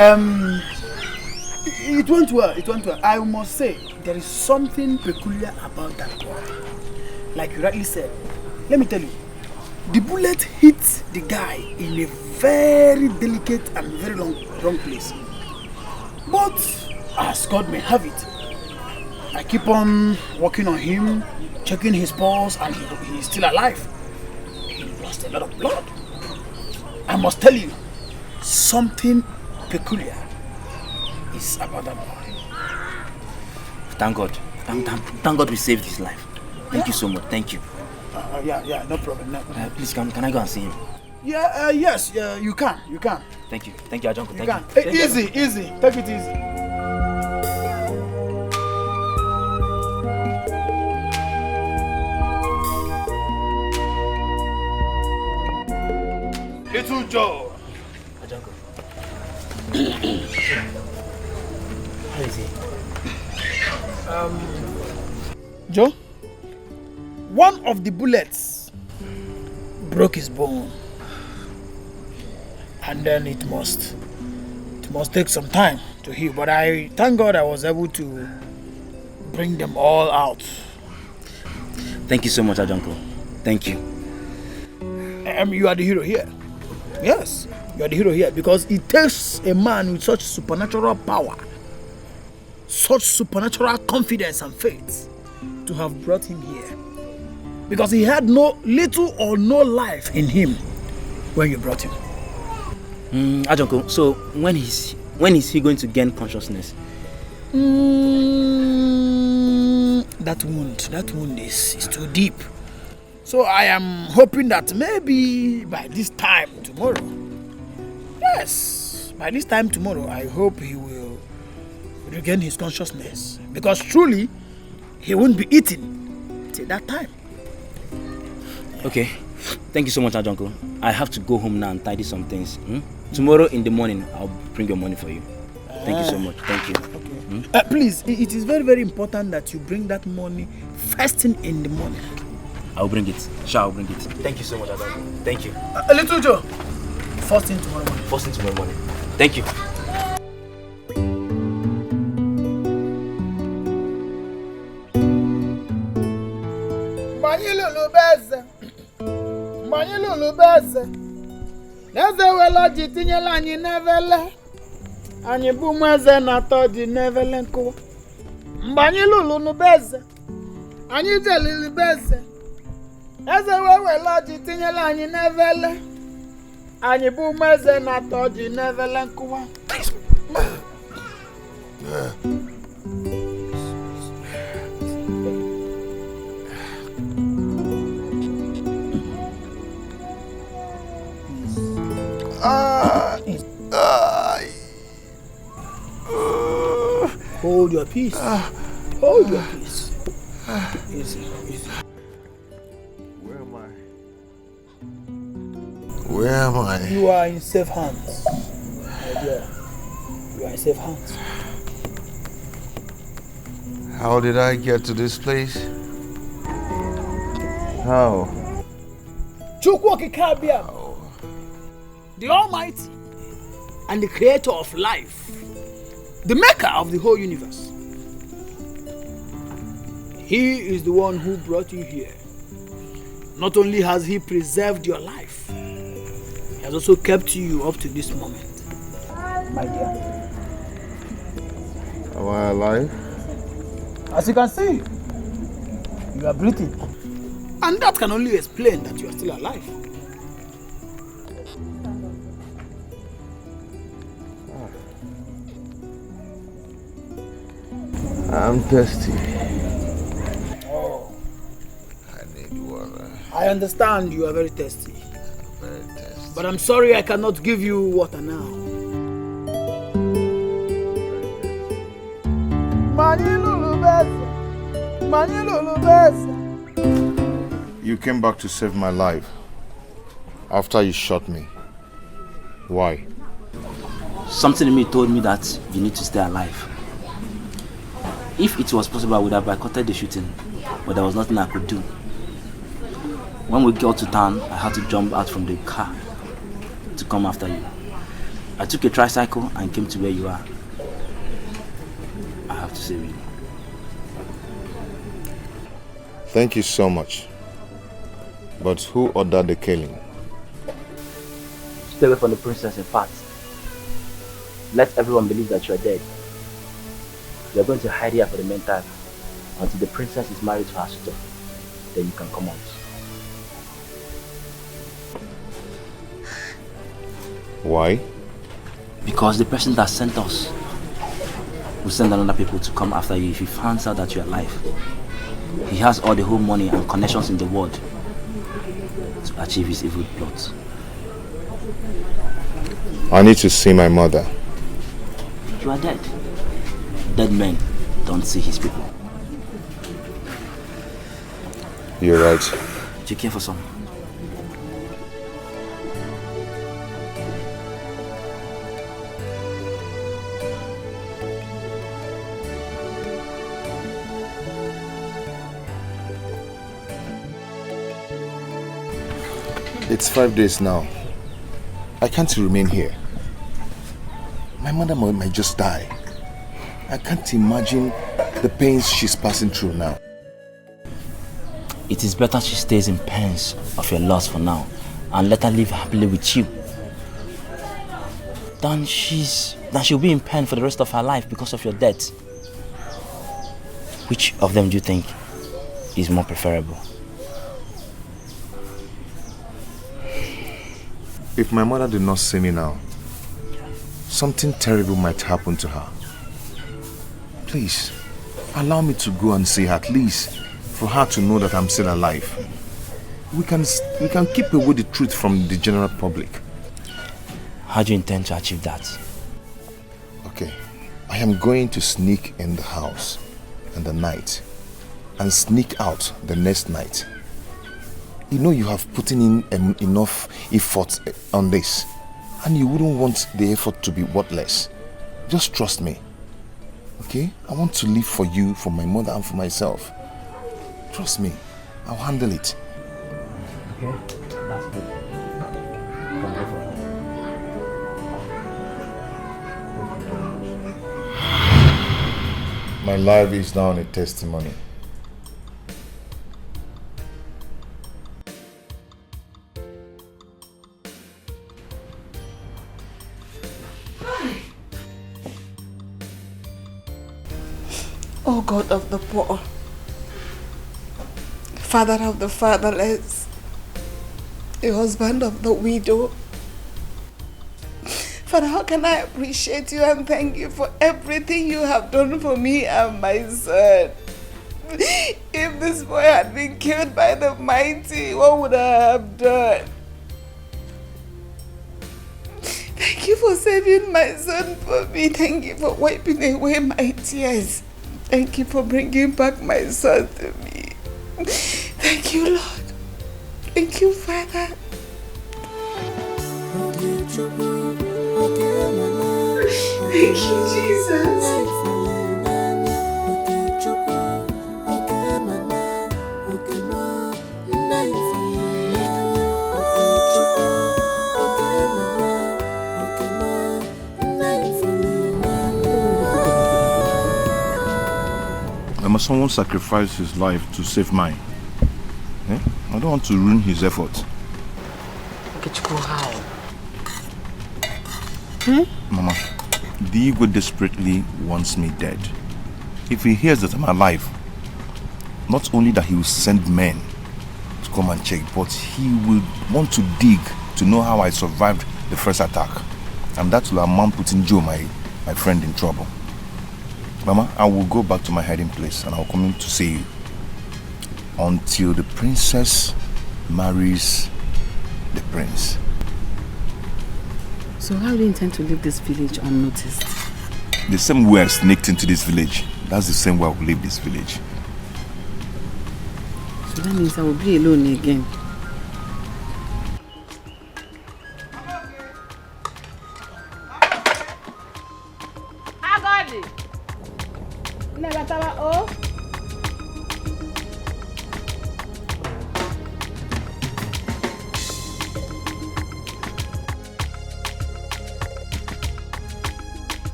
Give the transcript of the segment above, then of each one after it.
Um, it went well. It went well. I must say, there is something peculiar about that boy. Like you rightly said. Let me tell you, the bullet hit the guy in a very delicate and very wrong place. But as God may have it, I keep on working on him, checking his pulse, and he's still alive. He lost a lot of blood. I must tell you, something peculiar is about that boy. Thank God. Thank God we saved his life. Thank you so much. Thank you. Yeah, no problem. No. Please, can I go and see him? Yeah, yes, you can. Thank you, Ajonko. You can. Easy. Take it easy. Little Joe. Ajonko. How is he? Joe, one of the bullets broke his bone, and then it must take some time to heal. But I thank God I was able to bring them all out. Thank you so much, Ajonko. Thank you. You are the hero here. Yes, you are the hero here because it takes a man with such supernatural power, such supernatural confidence and faith to have brought him here. Because he had little or no life in him when you brought him. Ajonko, so when is he going to gain consciousness? That wound is too deep. So I am hoping that maybe by this time tomorrow, yes, by this time tomorrow, I hope he will regain his consciousness. Because truly, he won't be eating till that time. Okay, thank you so much, Ajonko. I have to go home now and tidy some things. Tomorrow in the morning, I'll bring your money for you. Thank you so much. Thank you. Okay. Please, it is very, very important that you bring that money first thing in the morning. I'll bring it. Sure, I'll bring it. Thank you so much, Ajonko. Thank you. Little Joe, first thing tomorrow morning. First thing tomorrow morning. Thank you. Manyilulu beze. Neze welo jitinyela anyị nevele. Anyị bụ mweze na toji nevele nkuwa. Manyilulu nubeze. Anyị jelili beze. Neze welo jitinyela anyị nevele. Anyị bụ mweze na toji nevele nkuwa. Hold your peace. Hold your peace. Easy. Where am I? You are in safe hands, my dear. You are in safe hands. How did I get to this place? How? The Almighty and the Creator of life, the Maker of the whole universe. He is the one who brought you here. Not only has He preserved your life, He has also kept you up to this moment, my dear. Am I alive? As you can see, you are breathing. And that can only explain that you are still alive. I'm thirsty. Oh. I need water. I understand you are very thirsty. I'm very thirsty. But I'm sorry I cannot give you water now. You came back to save my life after you shot me. Why? Something in me told me that you need to stay alive. If it was possible, I would have boycotted the shooting, but there was nothing I could do. When we got to town, I had to jump out from the car to come after you. I took a tricycle and came to where you are. I have to say really. Thank you so much. But who ordered the killing? Stay away from the princess in fact. Let everyone believe that you are dead. You are going to hide here for the meantime until the princess is married to her suitor. Then you can come out. Why? Because the person that sent us will send another people to come after you if he finds out that you are alive. He has all the whole money and connections in the world to achieve his evil plot. I need to see my mother. You are dead. Dead men don't see his people. You're right. Do you care for some? It's 5 days now. I can't remain here. My mother might just die. I can't imagine the pains she's passing through now. It is better she stays in pains of your loss for now and let her live happily with you than she'll be in pain for the rest of her life because of your death. Which of them do you think is more preferable? If my mother did not see me now, something terrible might happen to her. Please, allow me to go and see her, at least for her to know that I'm still alive. We can keep away the truth from the general public. How do you intend to achieve that? Okay, I am going to sneak in the house in the night and sneak out the next night. You know you have put in enough effort on this, and you wouldn't want the effort to be worthless. Just trust me, okay? I want to live for you, for my mother and for myself. Trust me, I'll handle it. Okay, that's good. Come over. My life is now a testimony. O God of the poor, Father of the fatherless, the husband of the widow. Father, how can I appreciate you and thank you for everything you have done for me and my son? If this boy had been killed by the mighty, what would I have done? Thank you for saving my son for me. Thank you for wiping away my tears. Thank you for bringing back my son to me. Thank you, Lord. Thank you, Father. Thank you, Jesus. Someone sacrificed his life to save mine. I don't want to ruin his effort. How? Mama, the Igwe desperately wants me dead. If he hears that I'm alive, not only that he will send men to come and check, but he will want to dig to know how I survived the first attack. And that will amount putting Joe, my friend, in trouble. Mama, I will go back to my hiding place and I'll come in to see you until the princess marries the prince. So how do you intend to leave this village unnoticed? The same way I sneaked into this village, that's the same way I will leave this village. So that means I will be alone again.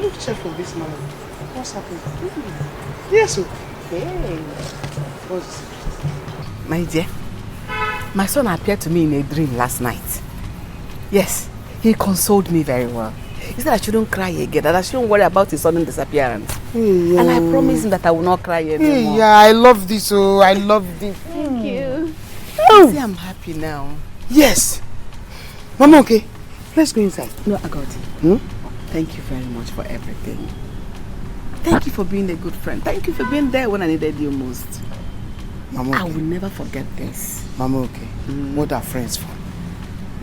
look cheerful this morning. What's happening? Yes, sir. Hey. What's My dear, my son appeared to me in a dream last night. Yes, he consoled me very well. He said I shouldn't cry again, that I shouldn't worry about his sudden disappearance. Hey, and I promised him that I will not cry anymore. Hey, yeah, I love this, oh, I love this. Thank you. Oh. See, I'm happy now. Yes. Mama, okay. Let's go inside. No, I got it. Thank you very much for everything. Thank you for being a good friend. Thank you for being there when I needed you most. Mama, okay. I will never forget this. Mama, okay. What are friends for?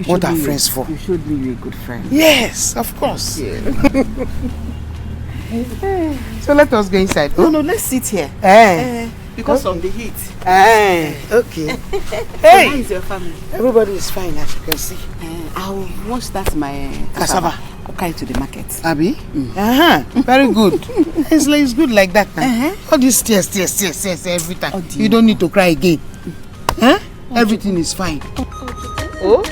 What are friends for? You showed me you're a good friend. Yes, of course. Yeah. So let us go inside. No, let's sit here. Because of the heat. Okay. Hey! How is your family? Everybody is fine, as you can see. I'll wash that my cassava. I'll carry to the market. Abi? Very good. It's good like that now. All these tears every time. Oh, you don't need to cry again. Everything is fine. Oh?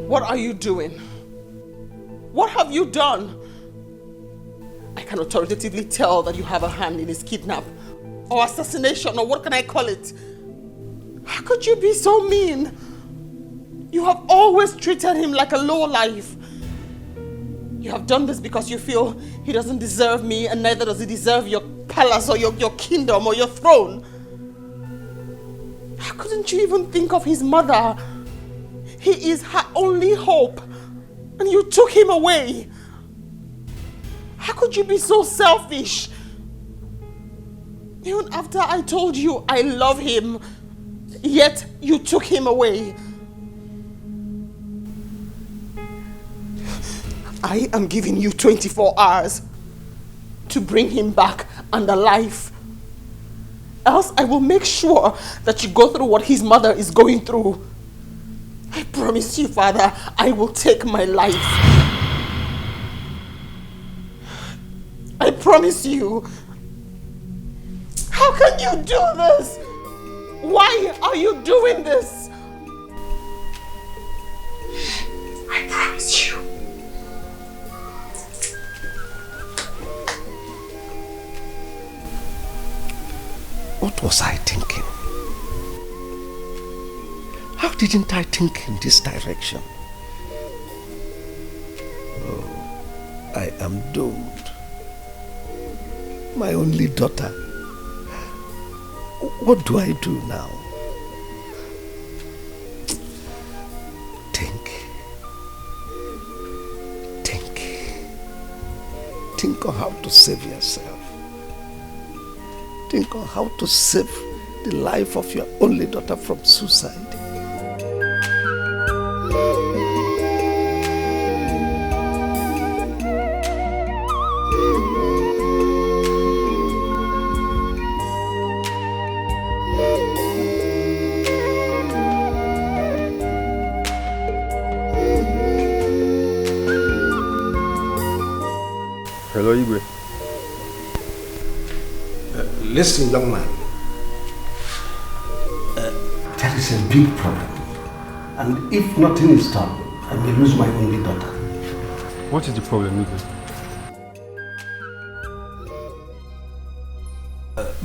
What are you doing? What have you done? I can authoritatively tell that you have a hand in his kidnap or assassination, or what can I call it? How could you be so mean? You have always treated him like a lowlife. You have done this because you feel he doesn't deserve me, and neither does he deserve your palace or your kingdom or your throne. How couldn't you even think of his mother? He is her only hope, and you took him away. How could you be so selfish? Even after I told you I love him, yet you took him away. I am giving you 24 hours to bring him back and alive. Else I will make sure that you go through what his mother is going through. I promise you, Father, I will take my life. I promise you. How can you do this? Why are you doing this? I promise you. What was I thinking? How didn't I think in this direction? Oh, I am doomed. My only daughter. What do I do now? Think on how to save yourself. Think on how to save the life of your only daughter from suicide. Hello, Igwe. Listen, young man. There is a big problem. And if nothing is done, I may lose my only daughter. What is the problem, Igwe?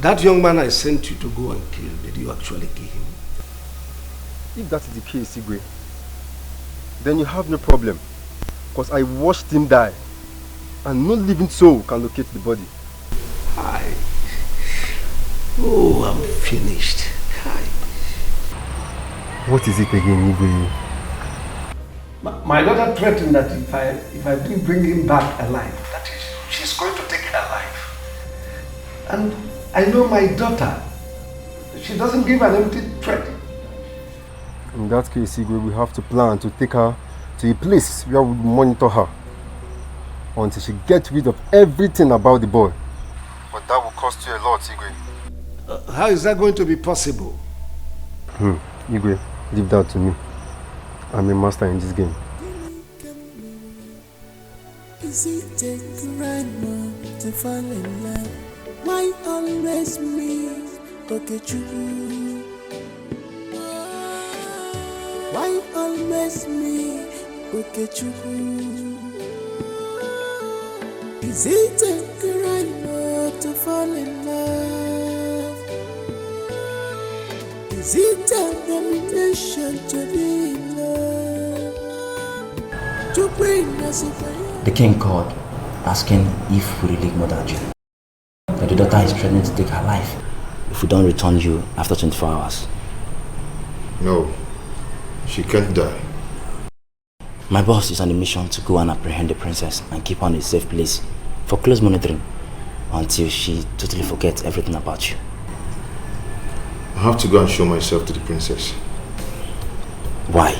That young man I sent you to go and kill, did you actually kill him? If that is the case, Igwe, then you have no problem. Because I watched him die. And no living soul can locate the body. Oh, I'm finished. What is it again, Igwe? My daughter threatened that if I didn't bring him back alive, that is, she's going to take her life. And I know my daughter. She doesn't give an empty threat. In that case, Igwe, we have to plan to take her to a place where we monitor her until she gets rid of everything about the boy. But that will cost you a lot, Igwe. How is that going to be possible? Igwe, leave that to me. I'm a master in this game. Is it a crime to fall in love? Why always me? Okay, true. Why always me? Okay, true. Is it a crime to fall in love? Is it a damnation to be in love? To bring us a The king called, asking if we really murdered you. That the daughter is threatening to take her life if we don't return you after 24 hours. No, she can't die. My boss is on a mission to go and apprehend the princess and keep her in a safe place for close monitoring until she totally forgets everything about you. I have to go and show myself to the princess. Why?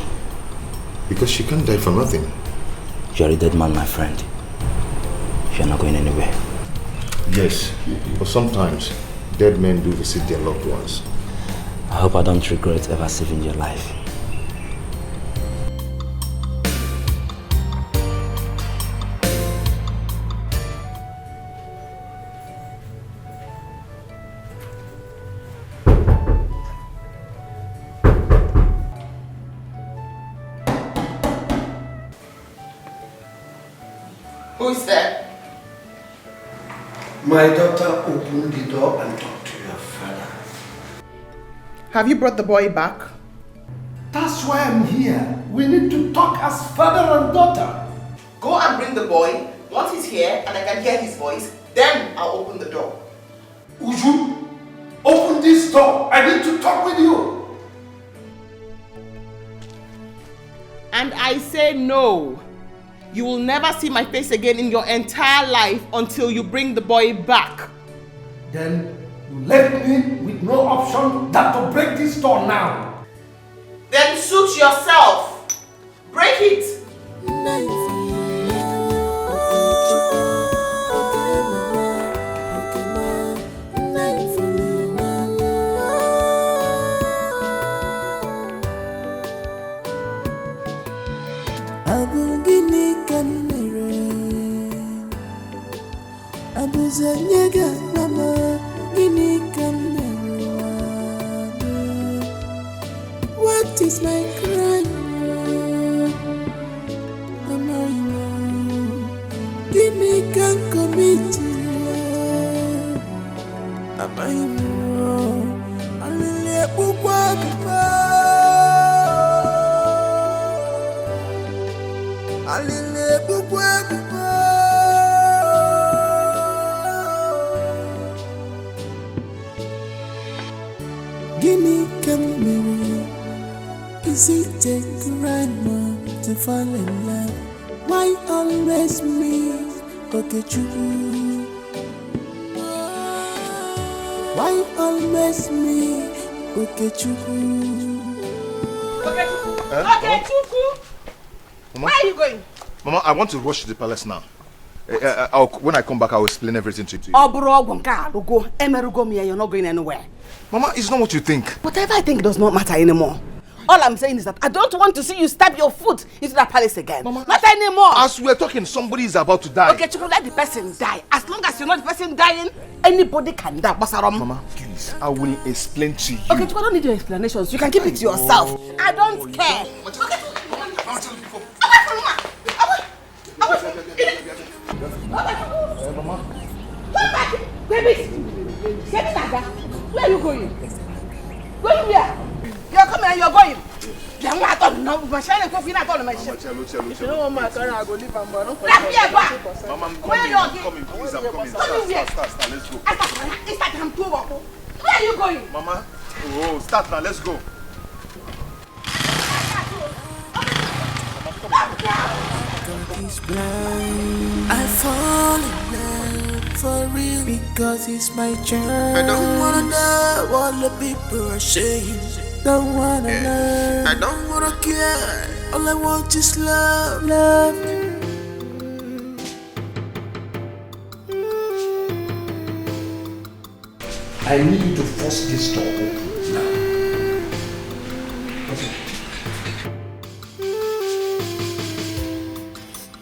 Because she can't die for nothing. You are a dead man, my friend. You are not going anywhere. Yes, but sometimes dead men do visit their loved ones. I hope I don't regret ever saving your life. Who's there? My daughter opened the door and talked to your father. Have you brought the boy back? That's why I'm here. We need to talk as father and daughter. Go and bring the boy. Once he's here and I can hear his voice, then I'll open the door. Uju, open this door. I need to talk with you. And I say no. You will never see my face again in your entire life until you bring the boy back. Then you left me with no option than to break this door now. Then suit yourself. Break it. What is my crime? Give me can commit. Am I wrong? Give me camera. Is it a crime to fall in love? Why always me? Okay, true. Why always me? Okay, true. Okay, Chuku. Where are you going? Mama, I want to rush to the palace now. When I come back, I'll explain everything to you. Oh, bro, you're not going anywhere. Mama, it's not what you think. Whatever I think does not matter anymore. All I'm saying is that I don't want to see you stab your foot into that palace again. Mama, not anymore. As we're talking, somebody is about to die. Okay, Chuku, let the person die. As long as you're not the person dying, anybody can die. Mama, please, I will explain to you. Okay, Chuku, I don't need your explanations. You can keep it to yourself. I don't care. Mama. Come back, baby. Get Naija. Where are you going? Going where? You're coming and you're going. If you don't want my car, I go leave and go. Mama, I'm coming. Please, I'm coming. Start, let's go. Where are you going? Mama, start now, let's go. God is blind. I fall in love for real because it's my child. I don't wanna know what the people are saying. Don't wanna know. I don't wanna care. All I want is love, love. I need you to force this door open now. Okay.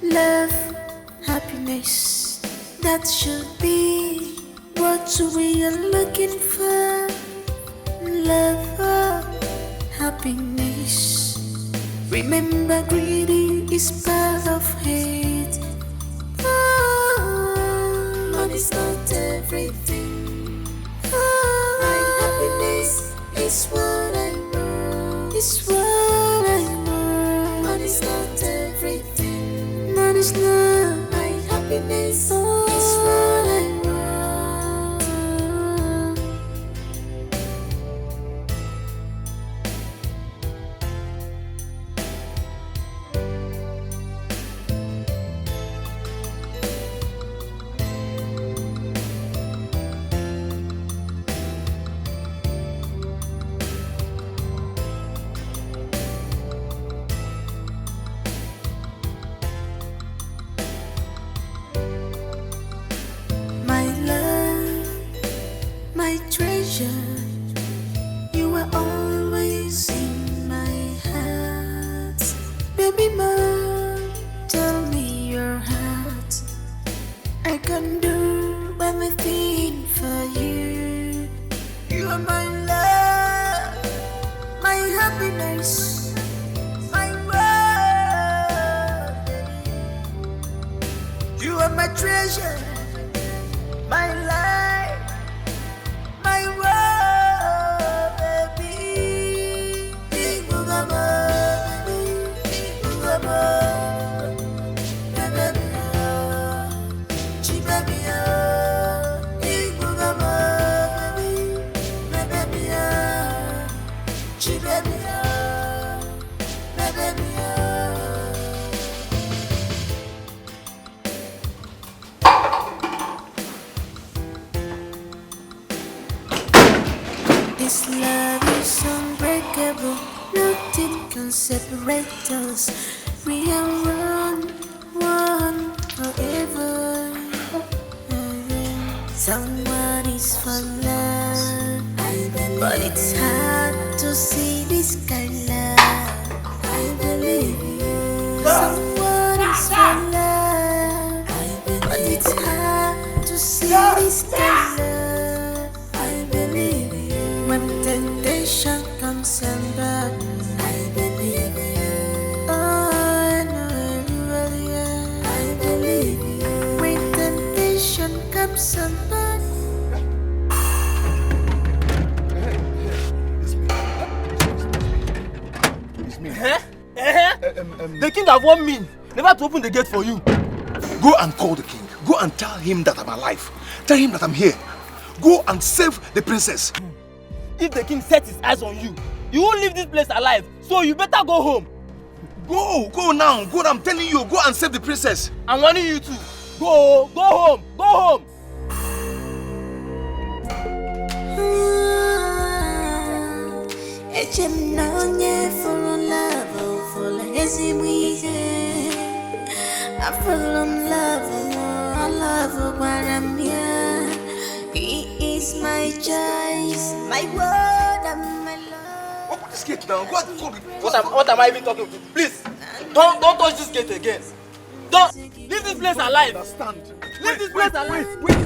Love, happiness, that should be what So we are looking for love or happiness. Remember, greedy is part of hate. Oh, money's not everything. Oh, my happiness is what I want. It's what I want. Money's not everything. Money's not my happiness. Oh, it's what I want. My love, my treasure, you are always in my heart. Baby, mom, tell me your heart. I can do anything for you. You are my love, my happiness, my world. You are my treasure, my life, my world, baby. Igugama, igugama, baby, chibaby, igugama, baby, chibaby, baby. This love is unbreakable, nothing can separate us. We are one forever. Someone is for love, but it's hard to see this kind of love. I believe you. Someone is for love, but it's hard to see this kind of love. I believe you. When temptation comes and back, I believe you. Oh, I know you really are. I believe you. When temptation comes and back. The king have warned me never to open the gate for you. Go and call the king. Go and tell him that I'm alive. Tell him that I'm here. Go and save the princess. If the king sets his eyes on you, you won't leave this place alive. So you better go home. Go now. Go, I'm telling you. Go and save the princess. I'm warning you too. Go home. Go home. I fell in love, I love what I'm here. He is my choice, my word and my love. Open this gate now. Go and call it. What am I even talking to? Please, don't touch this gate again. Don't leave this place alive. Understand? Leave this place alive. Wait.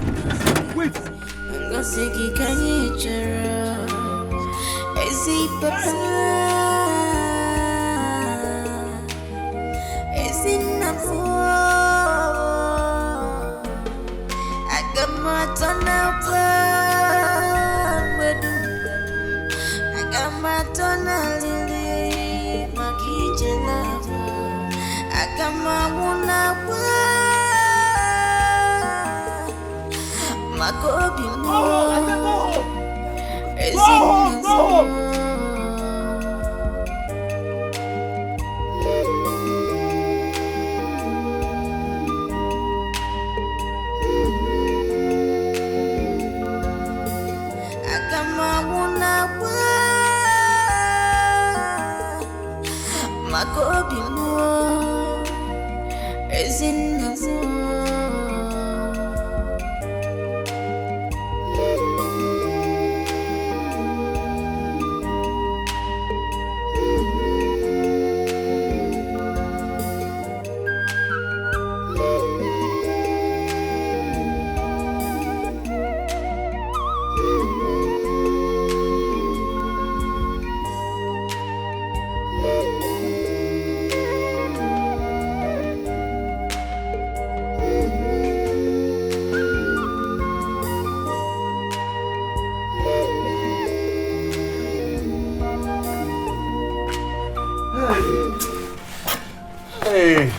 Hey.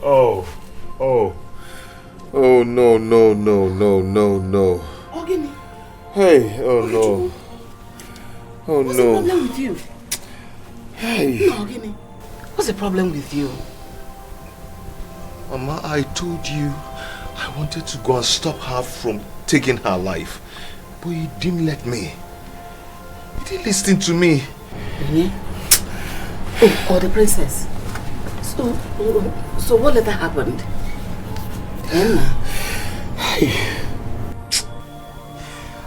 Oh. Oh, no. Oh, give me. Hey, oh no. Oh What's no. the problem with you? Hey. No, give me. What's the problem with you? Mama, I told you I wanted to go and stop her from taking her life. But you didn't let me. You didn't listen to me. Oh, the princess. So what later happened?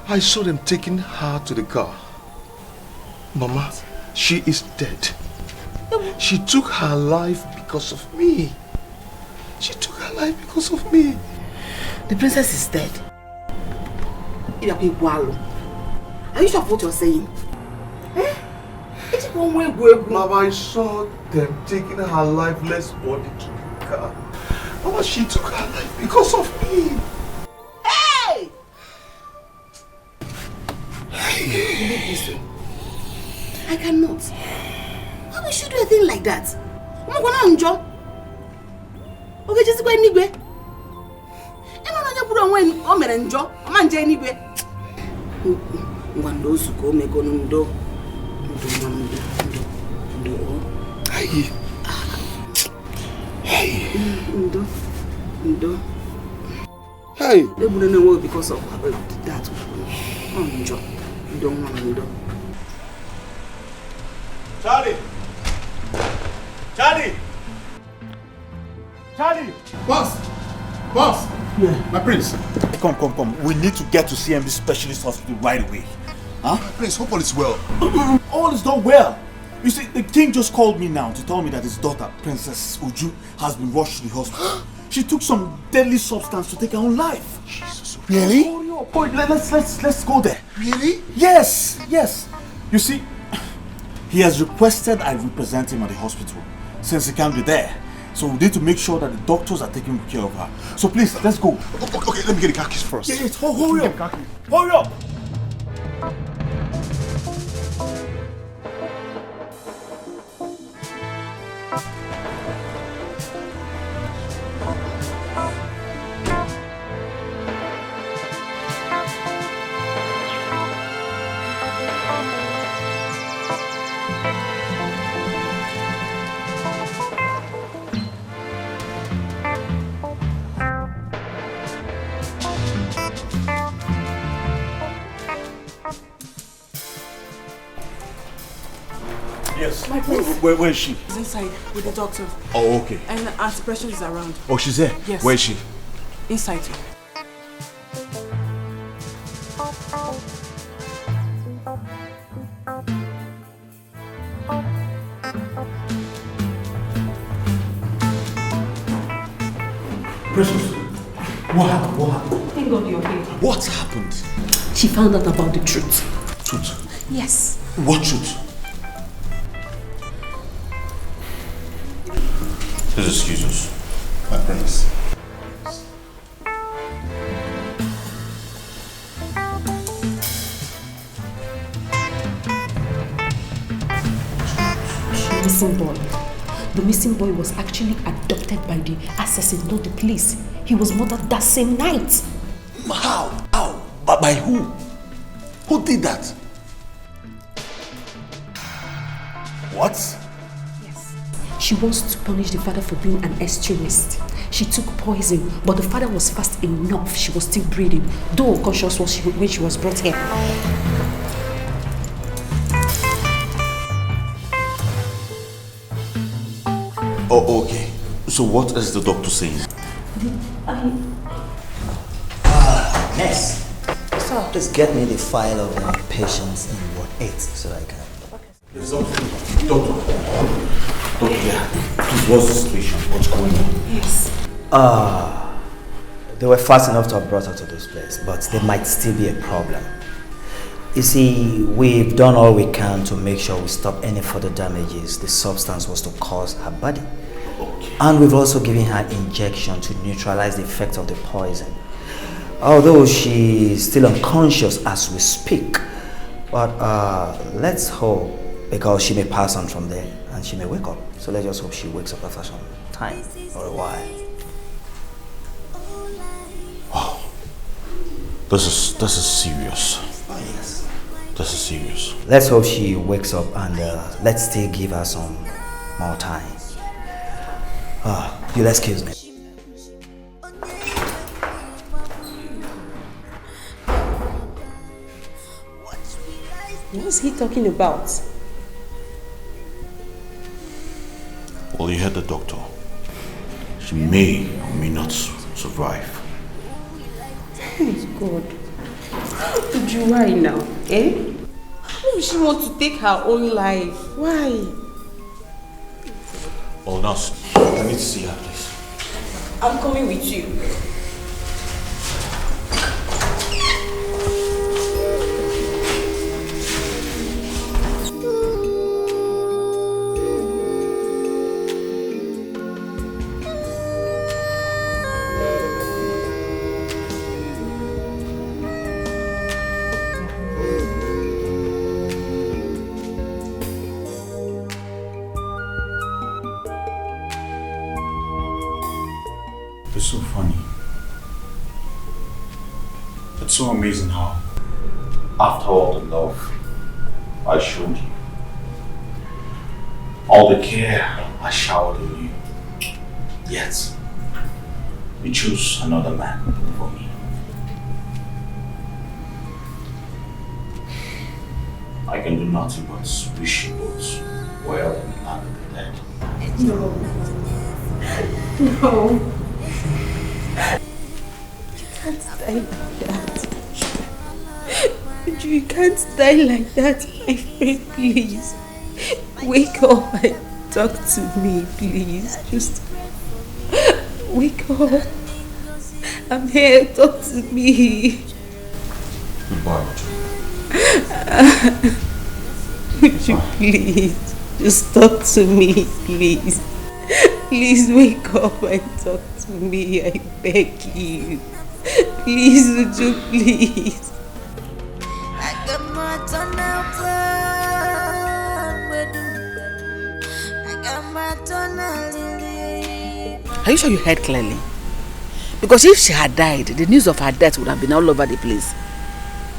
I saw them taking her to the car. Mama, she is dead. She took her life because of me. She took her life because of me. The princess is dead. Are you sure of what you're saying? Mama, I saw them taking her lifeless body to the car. Mama, she took her life because of me. Hey! I cannot. How would you do a thing like that? Okay, just go anywhere. Hey. They wouldn't know because of that. Charlie! Boss! Yeah. My prince. Come. We need to get to CMB Specialist Hospital right away. Huh? My prince, hope all is well. All is not well. You see, the king just called me now to tell me that his daughter, Princess Uju, has been rushed to the hospital. She took some deadly substance to take her own life. Jesus. Really? Boy, let's go there. Really? Yes. You see, he has requested I represent him at the hospital since he can't be there. So we need to make sure that the doctors are taking care of her. So please, let's go. Okay, let me get the car keys first. Yes, hurry up. Hurry up. Yes. My place. Where is she? She's inside with the doctor. Oh, okay. And Auntie Precious is around. Oh, she's there? Yes. Where is she? Inside. Precious, what happened? Thank God you're here. What happened? She found out about the truth. Truth? Yes. What truth? Please excuse us, my prince. Missing boy. The missing boy was actually adopted by the assassin, not the police. He was murdered that same night. How? But by who? Who did that? What? Yes. She wants to punish the father for being an extremist. She took poison, but the father was fast enough. She was still breathing, though unconscious when she was brought here. Oh, okay. So what is the doctor saying? Nurse. So please get me the file of the patients in Ward 8 so I can... Doctor, please, what's the situation? What's going on? Yes. They were fast enough to have brought her to this place, but there might still be a problem. You see, we've done all we can to make sure we stop any further damages the substance was to cause her body. Okay. And we've also given her injection to neutralize the effect of the poison. Although she's still unconscious as we speak. But let's hope Because she may pass on from there and she may wake up. So let's just hope she wakes up after some time or a while. Wow. This is serious. Oh, yes. This is serious. Let's hope she wakes up and let's still give her some more time. You'll excuse me. What's he talking about? Well, you heard the doctor. She may or may not survive. Oh God. Uju, why now? Eh? Why would she want to take her own life? Why? Oh, nurse, I need to see her, please. I'm coming with you. It's so funny. It's so amazing how, after all the love I showed you, all the care I showered on you, yet you chose another man for me. I can do nothing but wish you both well in the land of the dead. No. No. You can't die like that. You can't die like that, my friend, please. Wake up and talk to me, please. Just wake up. I'm here, talk to me. Goodbye, Would you please just talk to me, please? Please wake up and talk to me, I beg you. Please, would you please? Are you sure you heard clearly? Because if she had died, the news of her death would have been all over the place.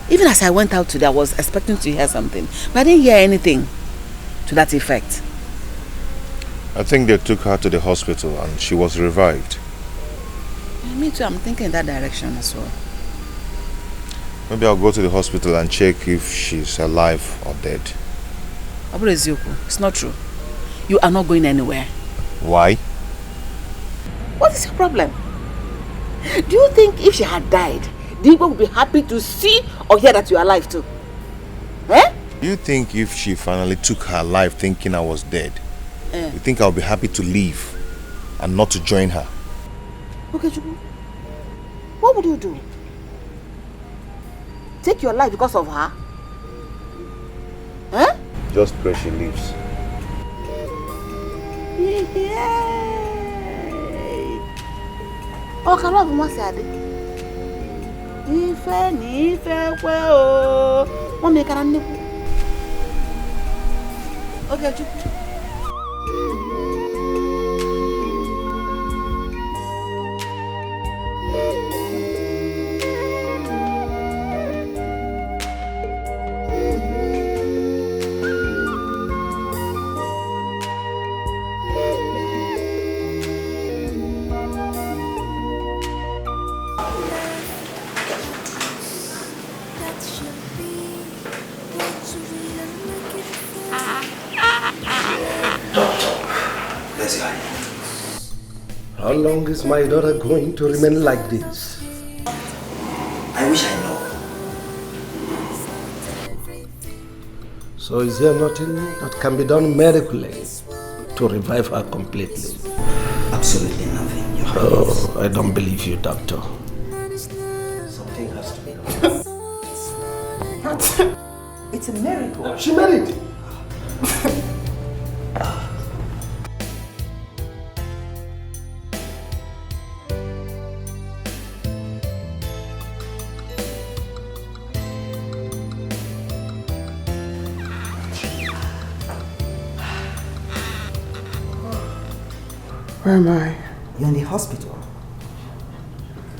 Even as I went out today, I was expecting to hear something, but I didn't hear anything to that effect. I think they took her to the hospital and she was revived. Me too, I'm thinking in that direction as well. Maybe I'll go to the hospital and check if she's alive or dead. Aburo Ezioku, it's not true. You are not going anywhere. Why? What is your problem? Do you think if she had died, the people would be happy to see or hear that you are alive too? Eh? Do you think if she finally took her life thinking I was dead, you think I'll be happy to leave and not to join her? Okay, Chukwu. What would you do? Take your life because of her? Eh? Just pray she leaves. Oh, can I have more sad? Ife ni ife kwe o. Mommy, can I nip? Okay, Chukwu. How long is my daughter going to remain like this? I wish I know. So is there nothing that can be done medically to revive her completely? Absolutely nothing, Your Highness. Oh, I don't believe you, doctor. Something has to be done. It's a miracle. She married. Where am I? You're in the hospital.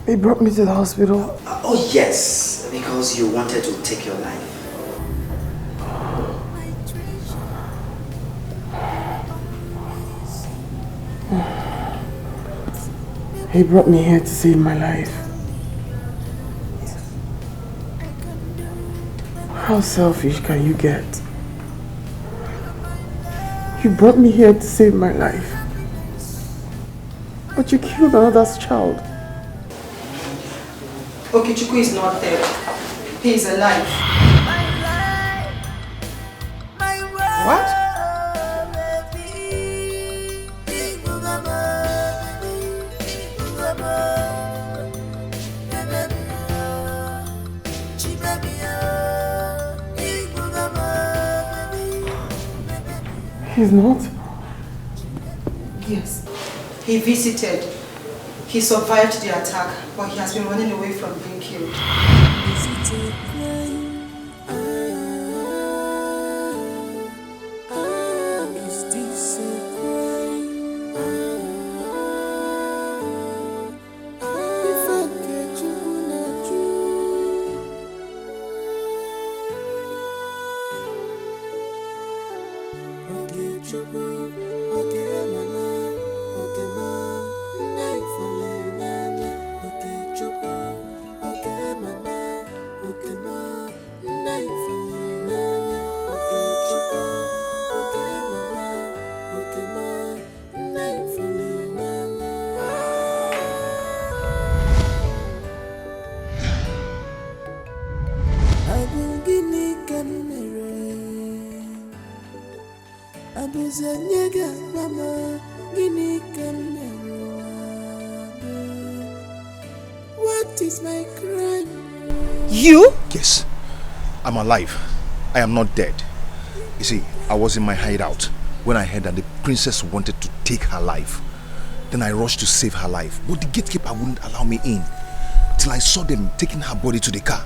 They brought me to the hospital. Oh yes, because you wanted to take your life. He brought me here to save my life. How selfish can you get? You brought me here to save my life. But you killed another's child. Okechukwu is not dead. He is alive. What? He's not? Yes. He visited. He survived the attack, but he has been running away from being killed. What is my crime? You? Yes. I'm alive. I am not dead. You see, I was in my hideout when I heard that the princess wanted to take her life. Then I rushed to save her life, but the gatekeeper wouldn't allow me in till I saw them taking her body to the car.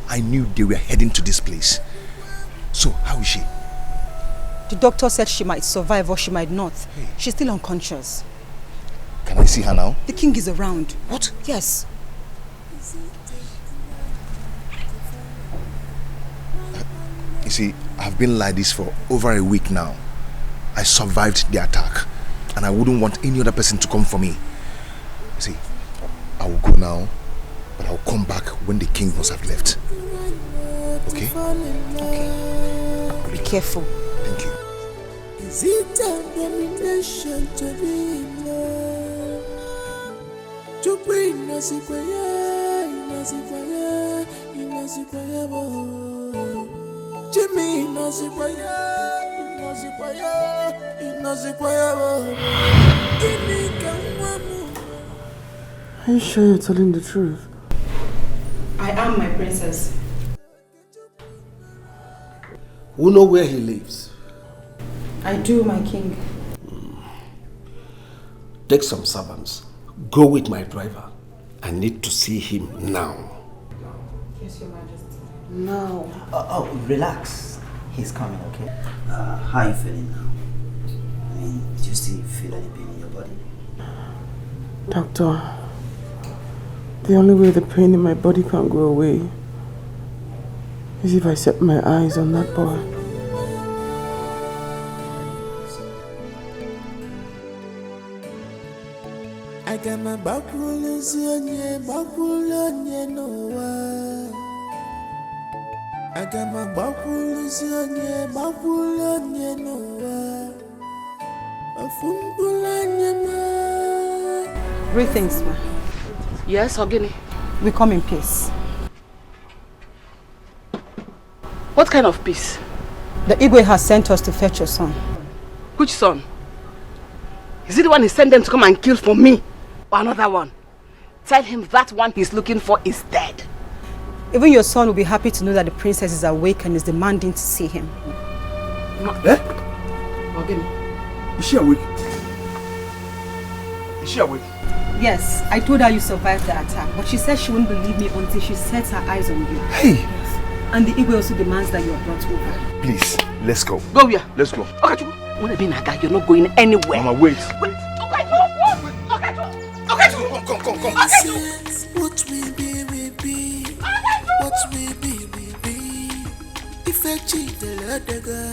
I knew they were heading to this place. So, how is she? The doctor said she might survive or she might not. Hey. She's still unconscious. Can I see her now? The king is around. What? Yes. You see, I've been like this for over a week now. I survived the attack, and I wouldn't want any other person to come for me. You see, I will go now, but I'll come back when the king must have left. Okay? Okay. Be careful. Thank you. Is it a domination to be in love? To bring Nasikwaya, Nasikwaya, Nasikwaya, Jimmy Nasikwaya, Nasikwaya, Nasikwaya. Are you sure you're telling the truth? I am, my princess. Who know where he lives? I do, my king. Take some servants. Go with my driver. I need to see him now. Yes, Your Majesty. No. Oh, relax. He's coming, okay? How are you feeling now? I mean, do you still feel any pain in your body? Doctor, the only way the pain in my body can go away is if I set my eyes on that boy. I got my bakulonye noa. I got my bakulonye noa. Greetings, ma. Yes, Ogini. We come in peace. What kind of peace? The Igwe has sent us to fetch your son. Which son? Is it the one he sent them to come and kill for me? Or another one? Tell him that one he's looking for is dead. Even your son will be happy to know that the princess is awake and is demanding to see him. Eh? Ogini. Is she awake? Is she awake? Yes, I told her you survived the attack, but she said she wouldn't believe me until she sets her eyes on you. Hey! Yes. And the Igwe also demands that you are brought over. Please, let's go. Go where? Let's go. Okay, you're not going anywhere. Mama, wait. Wait. Okay, go. Come. What we be, we be. What we be, we be. If I cheat, the ladder.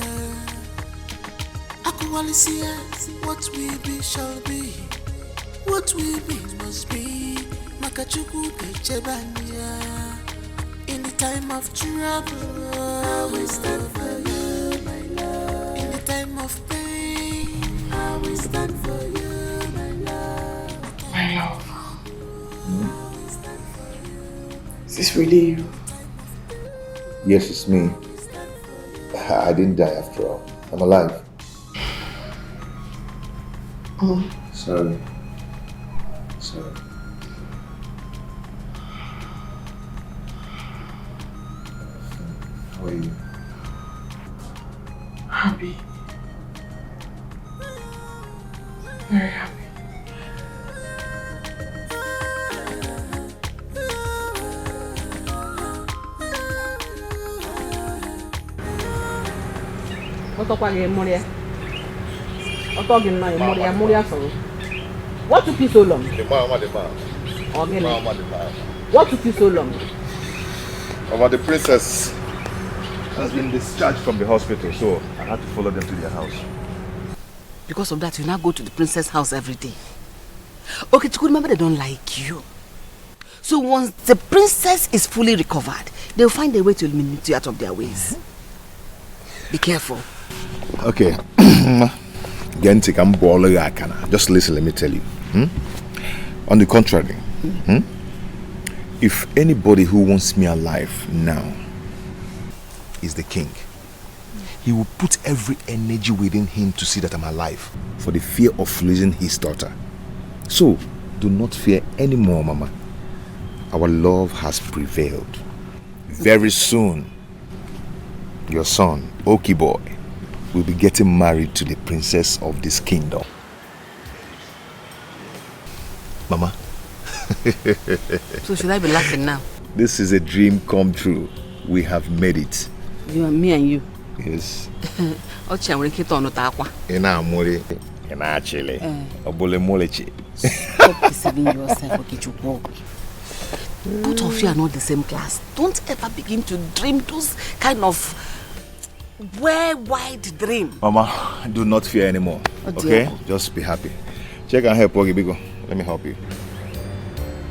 I can only see us. What we be shall be. What we be must be. Makachuku Pechebania. In the time of trouble, I will stand for you, my love. In the time of pain, I will stand for you, my love. My love. Is this really you? Yes, it's me. I didn't die after all. I'm alive. Sorry. How are you? Happy. Very happy. What took you so long? The man. What took you so long? The princess has been discharged from the hospital, so I had to follow them to their house. Because of that, you now go to the princess' house every day. Okay, remember they don't like you. So once the princess is fully recovered, they'll find a way to eliminate you out of their ways. Be careful. Okay. Just listen, let me tell you. On the contrary, if anybody who wants me alive now is the king, he will put every energy within him to see that I'm alive for the fear of losing his daughter. So, do not fear anymore, Mama. Our love has prevailed. Very soon, your son, Oki boy, will be getting married to the princess of this kingdom. Mama. So should I be laughing now? This is a dream come true. We have made it. You and me and you. Yes. Stop deceiving yourself, Okichukwu. Both of you are not the same class. Don't ever begin to dream those kind of wide dream. Mama, do not fear anymore. Okay? Just be happy. Check and help, Ogi Bigo. Let me help you.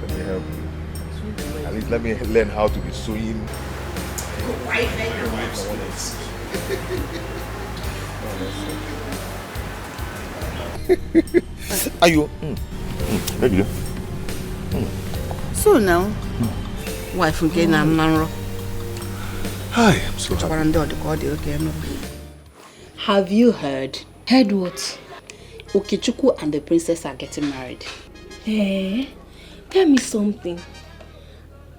Let me help you. At least let me learn how to be sewing. Are you? Maybe. So now, wife again and Nanro. Hi, I'm so happy. Have you heard? Heard what? Okechukwu and the princess are getting married. Eh? Tell me something.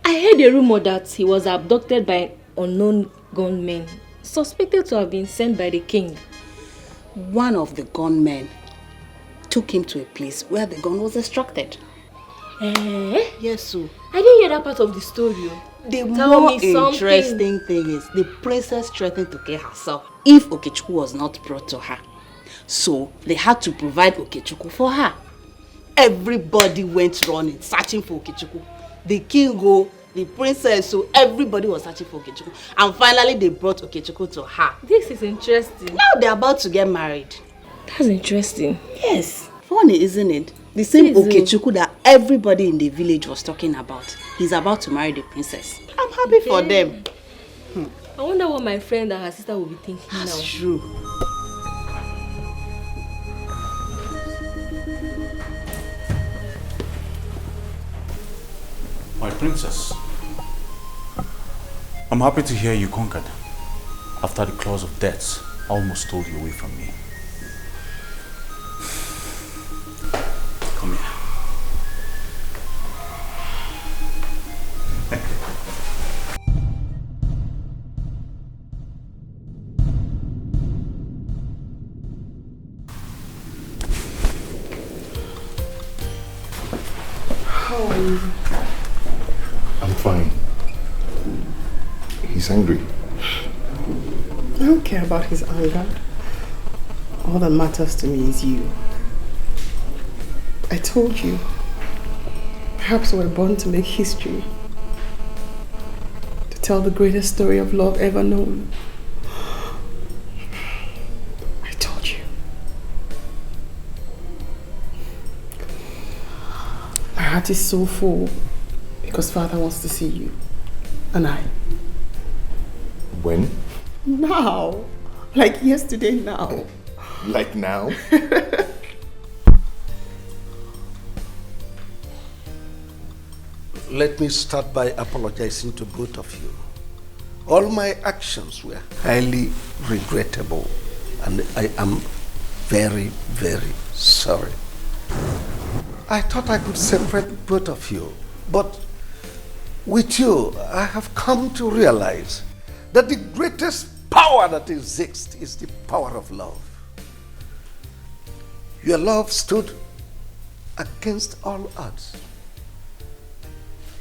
I heard a rumor that he was abducted by unknown gunmen, suspected to have been sent by the king. One of the gunmen took him to a place where the gun was extracted. Eh? Yes, so. I didn't hear that part of the story. The more interesting thing is the princess threatened to kill herself if Okechukwu was not brought to her. So they had to provide Okechukwu for her. Everybody went running, searching for Okechukwu. The king the princess, so everybody was searching for Okechukwu. And finally they brought Okechukwu to her. This is interesting. Now they're about to get married. That's interesting. Yes. Funny, isn't it? The same Okechukwu that everybody in the village was talking about. He's about to marry the princess. I'm happy for them. I wonder what my friend and her sister will be thinking now. That's true. My princess, I'm happy to hear you conquered after the claws of death almost stole you away from me. Come here. How are you? I'm fine. He's angry. I don't care about his anger. All that matters to me is you. I told you. Perhaps we're born to make history. To tell the greatest story of love ever known. I told you. My heart is so full because Father wants to see you. And I. When? Now. Like yesterday now. Like now? Let me start by apologizing to both of you. All my actions were highly regrettable, and I am very, very sorry. I thought I could separate both of you, but with you, I have come to realize that the greatest power that exists is the power of love. Your love stood against all odds.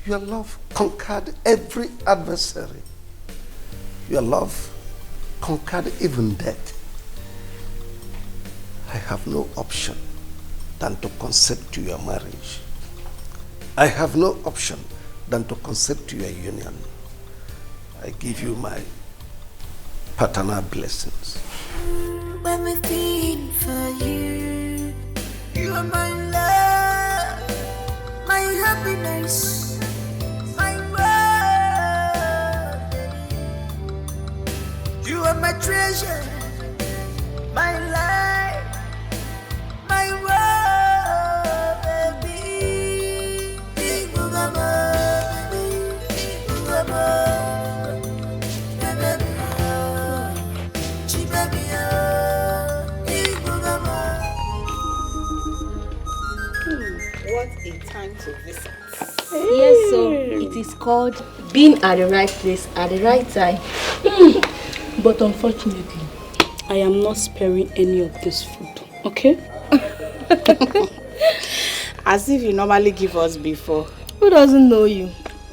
Your love conquered every adversary. Your love conquered even death. I have no option than to consent to your marriage. I have no option than to consent to your union. I give you my paternal blessings. Everything for you. You are my love, my happiness, my world. You are my treasure, my life, my world, baby. What a time to visit. Yes, so it is called being at the right place at the right time. But unfortunately, I am not sparing any of this food, okay? As if you normally give us before. Who doesn't know you?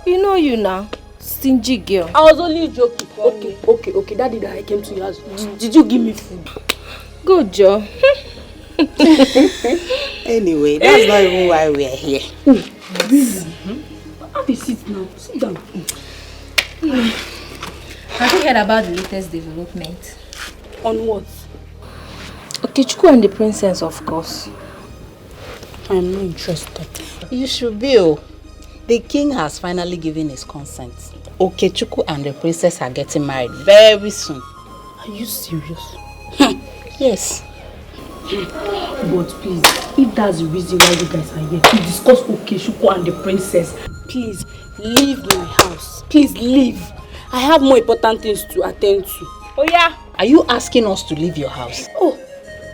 You know you now. Stingy girl. I was only joking. Okay. That day that I came to your house, did you give me food? Good job. Anyway, that's not even why we are here. Have a seat now. Sit down. Have you heard about the latest development? On what? Okechukwu and the princess, of course. I am not interested. You should be. Oh. The king has finally given his consent. Okechukwu and the princess are getting married very soon. Are you serious? Yes. But please, if that's the reason why you guys are here, to discuss Okechukwu and the princess, please leave my house. Please leave. I have more important things to attend to. Oh yeah? Are you asking us to leave your house? Oh,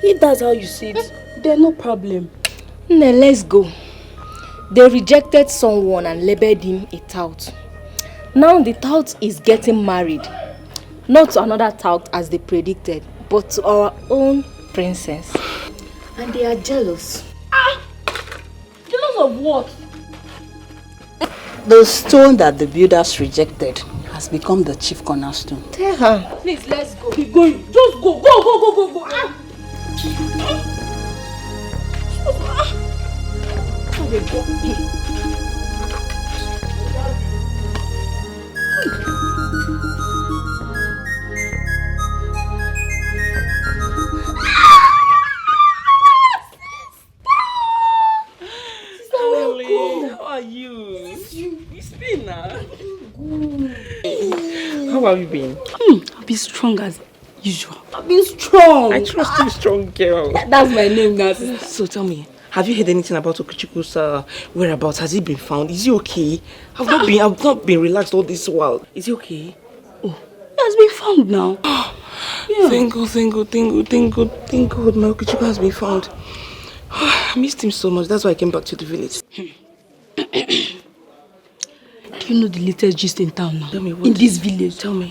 if that's how you see it, then no problem. Now let's go. They rejected someone and labeled him a tout. Now the tout is getting married. Not to another tout as they predicted, but to our own princess. And they are jealous. Jealous of what? The stone that the builders rejected has become the chief cornerstone. Tell her. Please, let's go. Keep going. Just go. Go. How are you? It's been now. How have you been? I've been strong as usual. I've been strong. I trust you, strong girl. That's my name now. So tell me, have you heard anything about Okechukwu's whereabouts? Has he been found? Is he okay? I've not been relaxed all this while. Is he okay? Oh, he has been found now. Yeah. Thank God, my Okechukwu has been found. I missed him so much. That's why I came back to the village. Do you know the latest gist in town now? Tell me what? In this village. Tell me.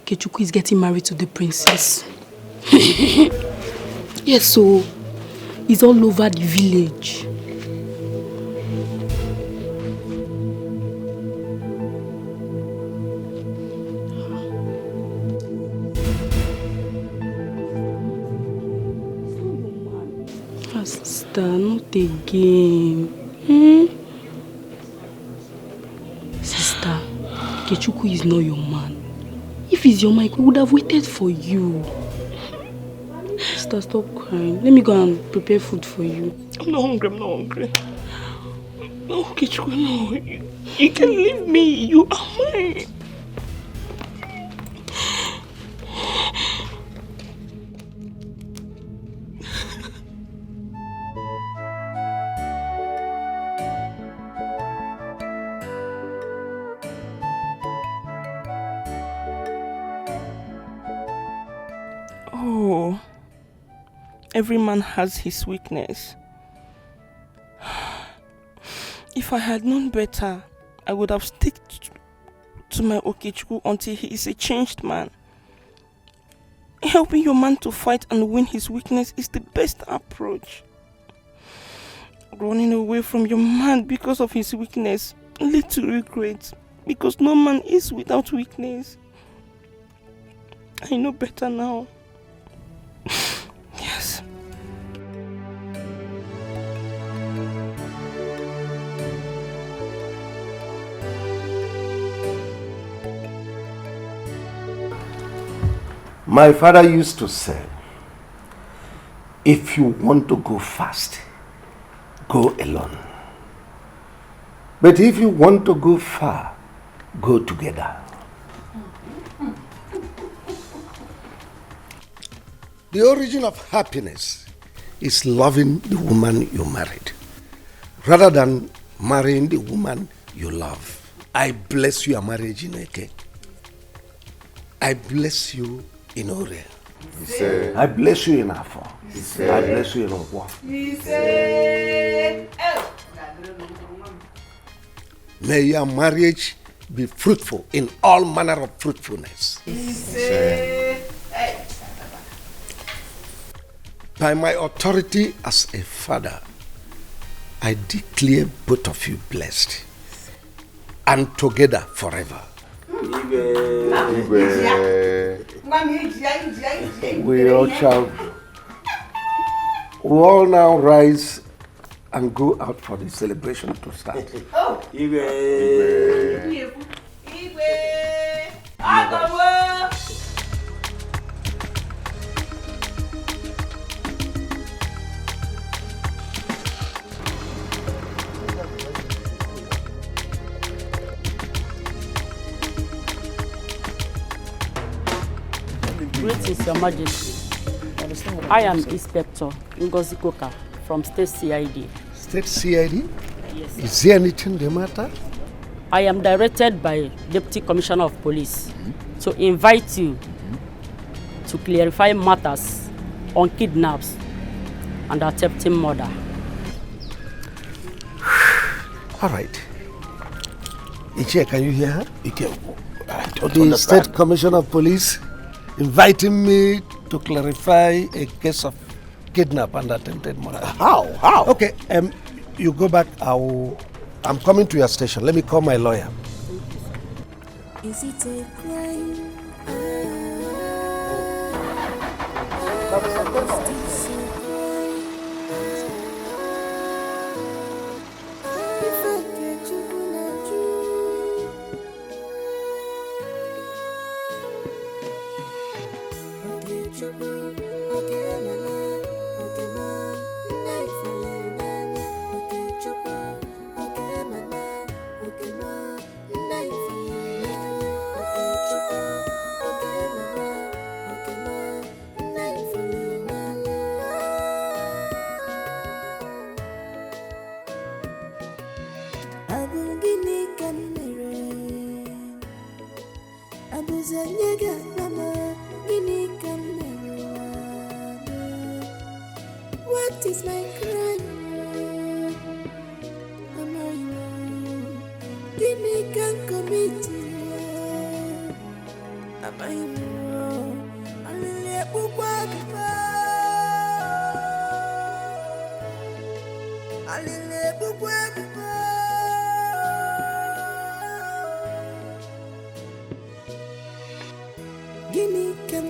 Okechukwu is getting married to the princess. Yes, so it's all over the village. Sister, not again. Okechukwu is not your man. If he's your man, we would have waited for you. Sister, stop crying. Let me go and prepare food for you. I'm not hungry, No, Okechukwu, no. You can leave me. You are mine. Oh, every man has his weakness. If I had known better, I would have stuck to my Okechukwu until he is a changed man. Helping your man to fight and win his weakness is the best approach. Running away from your man because of his weakness leads to regret, because no man is without weakness. I know better now. Yes. My father used to say, if you want to go fast, go alone. But if you want to go far, go together. The origin of happiness is loving the woman you married, rather than marrying the woman you love. I bless your marriage in Eke. I bless you in Ore. I bless you in Afo. I bless you in Okwa. May your marriage be fruitful in all manner of fruitfulness. By my authority as a father, I declare both of you blessed and together forever. We all now rise and go out for the celebration to start. Greetings, Your Majesty. I am Inspector Ngozi Koka from State CID. State CID? Yes. Is there anything the matter? I am directed by Deputy Commissioner of Police to invite you to clarify matters on kidnaps and attempted murder. All right. Ichie, can you hear her? I don't The understand. State Commissioner of Police inviting me to clarify a case of kidnap and attempted murder. How? Okay, you go back. I'm coming to your station. Let me call my lawyer. Is it a crime? What is my crime? Give me can commit. Am I wrong? Guinea can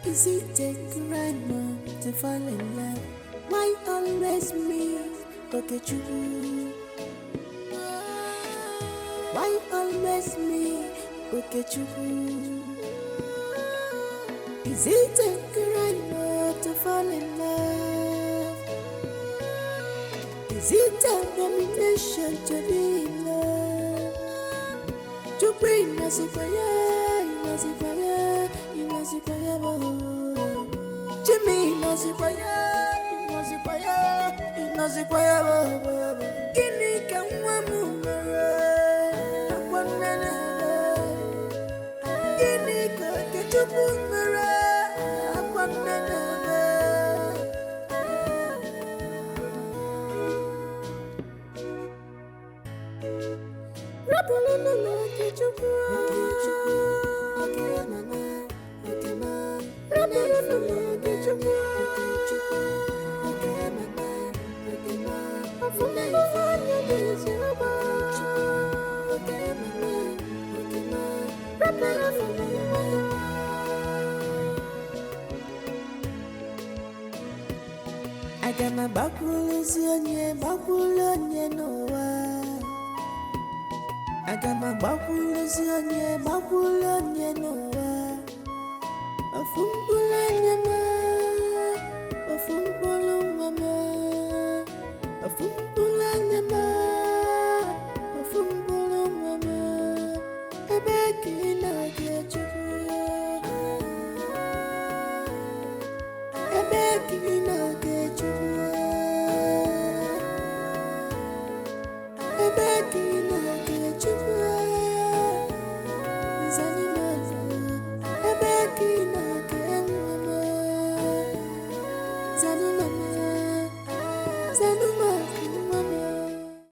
is it a crime to fall in love? Why always me? Okechukwu. Why always me, Okechukwu? Is it a crime not to fall in love? Is it a domination to be in love? To bring Nasipaya, Nasipaya, Nasipaya, Jimmy Nasipaya, Nasipaya, Nasipaya, Ini Kawamu, Ini Kakechupu, Agama bakulizionye bakulonye noa. Agama bakulizionye bakulonye noa. Afumbulanye ma, afumbulumama, afumbulanye ma, afumbulumama. Ebeki na kechuku, ebeki na kechuku, ebeki na kechuku. Zanimama, ebeki na kemama, zanimama, zanimama.